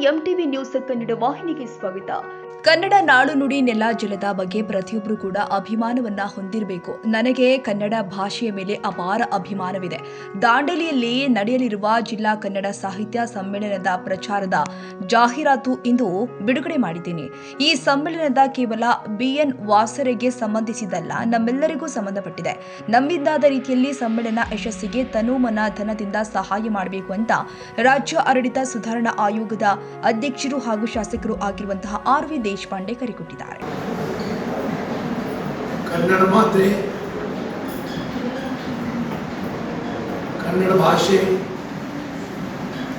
MTV news Kannada ವಾಹಿನಿಗೆ ಸ್ವಾಗತ. ಕನ್ನಡ ನಾಡು ನುಡಿ ನೆಲ ಜಲದ ಬಗ್ಗೆ ಪ್ರತಿಯೊಬ್ಬರು ಕೂಡ ಅಭಿಮಾನವನ್ನ ಹೊಂದಿರಬೇಕು. ನನಗೆ ಕನ್ನಡ ಭಾಷೆಯ ಮೇಲೆ ಅಪಾರ ಅಭಿಮಾನವಿದೆ. ದಾಂಡೇಲಿಯಲ್ಲಿ ನಡೆಯಲಿರುವ ಜಿಲ್ಲಾ ಕನ್ನಡ ಸಾಹಿತ್ಯ ಸಮ್ಮೇಳನದ ಪ್ರಚಾರದ ಜಾಹೀರಾತು ಇಂದು ಬಿಡುಗಡೆ ಮಾಡಿದ್ದೀನಿ. ಈ ಸಮ್ಮೇಳನದ ಕೇವಲ BN ವಾಸರೆಗೆ ಸಂಬಂಧಿಸಿದಲ್ಲ, ನಮ್ಮೆಲ್ಲರಿಗೂ ಸಂಬಂಧಪಟ್ಟಿದೆ. ನಮ್ಮಿಂದಾದ ರೀತಿಯಲ್ಲಿ ಸಮ್ಮೇಳನ ಯಶಸ್ಸಿಗೆ ತನುಮನ ಧನದಿಂದ ಸಹಾಯ ಮಾಡಬೇಕು ಅಂತ ರಾಜ್ಯ ಆಡಳಿತ ಸುಧಾರಣಾ ಆಯೋಗದ ಅಧ್ಯಕ್ಷರು ಹಾಗೂ ಶಾಸಕರು ಆಗಿರುವಂತಹ RV ದೇಶಪಾಂಡೆ ಕರೆ ಕೊಟ್ಟಿದ್ದಾರೆ. ಕನ್ನಡ ಮಾತೆ, ಕನ್ನಡ ಭಾಷೆ,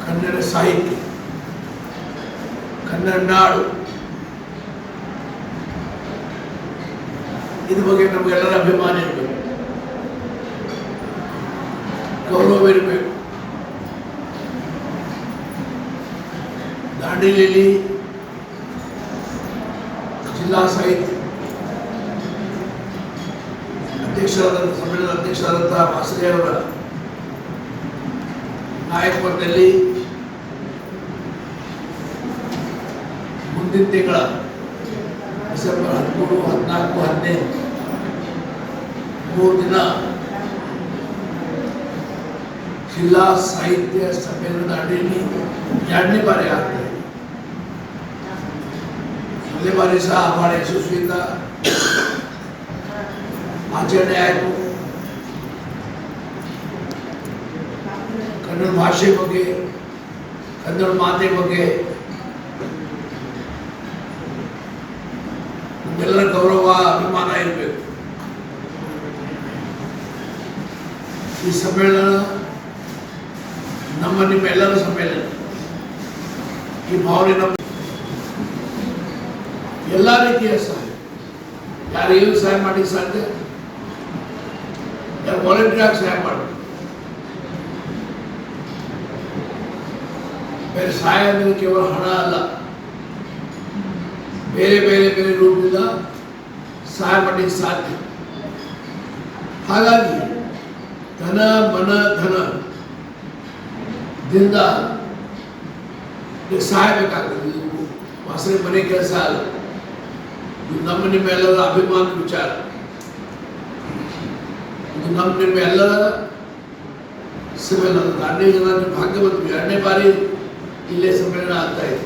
ಕನ್ನಡ ಸಾಹಿತ್ಯ, ಕನ್ನಡ ನಾಡು, ಇದ್ರ ಬಗ್ಗೆ ನಮಗೆಲ್ಲರ ಅಭಿಮಾನ ಇರಬೇಕು, ಗೌರವ ಇರಬೇಕು. ದಾಂಡೇಲಿಯಲ್ಲಿ ಜಿಲ್ಲಾ ಸಾಹಿತ್ಯ ಸಮ್ಮೇಳನದ ಅಧ್ಯಕ್ಷರಾದಂತಹ ವಾಸರೆ ಅವರ ನಾಯಕತ್ವದಲ್ಲಿ ಮುಂದಿನ ತಿಂಗಳ ಡಿಸೆಂಬರ್ 13, 14, 15 3 ದಿನ ಜಿಲ್ಲಾ ಸಾಹಿತ್ಯ ಸಮ್ಮೇಳನದ ಅಡಿಯಲ್ಲಿ 2ನೇ ಬಾರಿ ಆಗ್ತದೆ. ಮೊದಲನೇ ಬಾರಿ ಸಹ ಬಹಳ ಯಶಸ್ವಿಯಿಂದ ಆಚರಣೆ ಆಯಿತು. ಕನ್ನಡ ಭಾಷೆ ಬಗ್ಗೆ, ಕನ್ನಡ ಮಾತೆ ಬಗ್ಗೆ ನಮ್ಮೆಲ್ಲರ ಗೌರವ ಅಭಿಮಾನ ಇರಬೇಕು. ಈ ಸಮ್ಮೇಳನ ನಿಮ್ಮೆಲ್ಲರ ಸಮ್ಮೇಳನ. ಈ ಭಾವನೆ ನಮ್ಮ ಎಲ್ಲ ರೀತಿಯ ಸಹಾಯ, ಯಾರು ಏನು ಸಹಾಯ ಮಾಡಿ ಸಾಧ್ಯ, ಯಾರು ವಾಲಂಟಿಯರ್ ಆಗಿ ಸಹಾಯ ಮಾಡಬೇಕು. ಬೇರೆ ಸಹಾಯ ಅಂದರೆ ಕೇವಲ ಹಣ ಅಲ್ಲ, ಬೇರೆ ಬೇರೆ ಬೇರೆ ರೂಪದಿಂದ ಸಹಾಯ ಮಾಡಲಿಕ್ಕೆ ಸಾಧ್ಯ. ಹಾಗಾಗಿ ಧನ ಮನ ಧನದಿಂದ ಸಹಾಯ ಬೇಕಾಗ್ತದೆ. ವಾಸನೆ ಮನೆ ಕೆಲಸ ಅಲ್ಲ, ಇದು ನಿಮ್ಮೆಲ್ಲರ ಅಭಿಮಾನ ವಿಚಾರ. ಇದು ನಿಮ್ಮೆಲ್ಲರ ಸಮ್ಮೇಳನ. ದಾಂಡೇಲಿ ಜನ ಭಾಗ್ಯವಂತ, 2ನೇ ಬಾರಿ ಇಲ್ಲೇ ಸಮ್ಮೇಳನ ಆಗ್ತಾ ಇದೆ.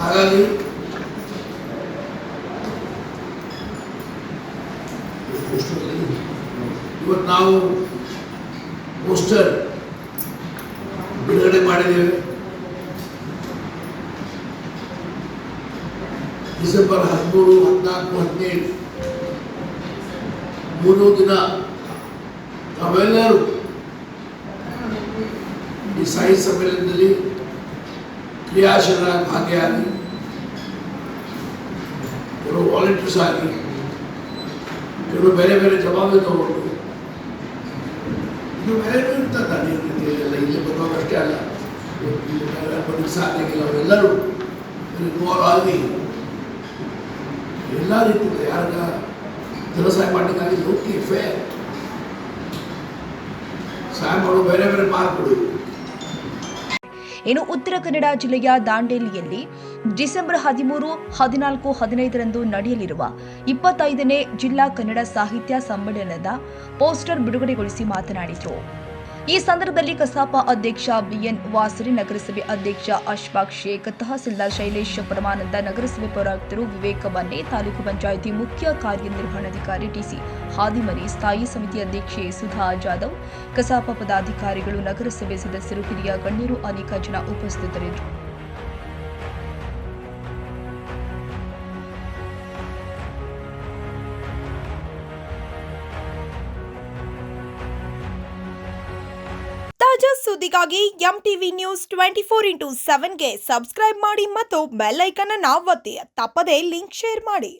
ಹಾಗಾಗಿ ಇವತ್ತು ನಾವು ಪೋಸ್ಟರ್ ಬಿಡುಗಡೆ ಮಾಡಿದ್ದೇವೆ. ಡಿಸೆಂಬರ್ 13, 14, 15 3 ದಿನ ತಾವೆಲ್ಲರೂ ಈ ಸಾಹಿತ್ಯ ಸಮ್ಮೇಳನದಲ್ಲಿ ಕ್ರಿಯಾಶೀಲರಾಗಿ ಭಾಗಿಯಾಗಿ, ಕೆಲವು ವಾಲಂಟಿಯರ್ಸ್ ಆಗಿ, ಕೆಲವು ಬೇರೆ ಬೇರೆ ಜವಾಬ್ದಾರಿ ತಗೊಂಡು, ಇದು ಬೇರೆ ಇರ್ತದೆ ರೀತಿಯಲ್ಲೆಲ್ಲ. ಇಲ್ಲಿ ಬರುವಾಗಷ್ಟೇ ಅಲ್ಲ, ಇಲ್ಲಿ ಸಾಧ್ಯ ಅವರೆಲ್ಲರೂ ಇನ್ವಾಲ್ವ್ ಆಗಿ ಎಲ್ಲ ರೀತಿಯಿಂದ ಯಾರಿಗ ಧನ ಸಹಾಯ ಮಾಡಲಿಕ್ಕಾಗಿ ಓಕೆ ಫೇರ್ ಸಹಾಯ ಮಾಡೋ ಬೇರೆ ಬೇರೆ ಮಾರ್ಕ್ಗಳು. ಇನ್ನು ಉತ್ತರ ಕನ್ನಡ ಜಿಲ್ಲೆಯ ದಾಂಡೇಲಿಯಲ್ಲಿ ಡಿಸೆಂಬರ್ 13, 14, 15ರಂದು ನಡೆಯಲಿರುವ 25ನೇ ಜಿಲ್ಲಾ ಕನ್ನಡ ಸಾಹಿತ್ಯ ಸಮ್ಮೇಳನದ ಪೋಸ್ಟರ್ ಬಿಡುಗಡೆಗೊಳಿಸಿ ಮಾತನಾಡಿದರು. ಈ ಸಂದರ್ಭದಲ್ಲಿ ಕಸಾಪ ಅಧ್ಯಕ್ಷ BN ವಾಸರಿ, ನಗರಸಭೆ ಅಧ್ಯಕ್ಷ ಅಶ್ಫಾಕ್ ಶೇಖ್, ತಹಸೀಲ್ದಾರ್ ಶೈಲೇಶ್ ಪರಮಾನಂದ, ನಗರಸಭೆ ಪೌರಾಯುಕ್ತರು ವಿವೇಕ್ ಬನ್ನೆ, ತಾಲೂಕು ಪಂಚಾಯಿತಿ ಮುಖ್ಯ ಕಾರ್ಯನಿರ್ವಹಣಾಧಿಕಾರಿ TC ಹಾದಿಮನಿ, ಸ್ಥಾಯಿ ಸಮಿತಿ ಅಧ್ಯಕ್ಷೆ ಸುಧಾ ಜಾಧವ್, ಕಸಾಪ ಪದಾಧಿಕಾರಿಗಳು, ನಗರಸಭೆ ಸದಸ್ಯರು, ಹಿರಿಯ ಗಣ್ಯರು ಅನೇಕ ಜನ ಉಪಸ್ಥಿತರಿದ್ದರು. ತಾಜಾ ಸುದ್ದಿಗಾಗಿ MTV ನ್ಯೂಸ್ 24/7ಗೆ ಸಬ್ಸ್ಕ್ರೈಬ್ ಮಾಡಿ ಮತ್ತು ಬೆಲ್ ಐಕಾನ್ ಅನ್ನು ಒತ್ತಿ. ತಪ್ಪದೇ ಲಿಂಕ್ ಶೇರ್ ಮಾಡಿ.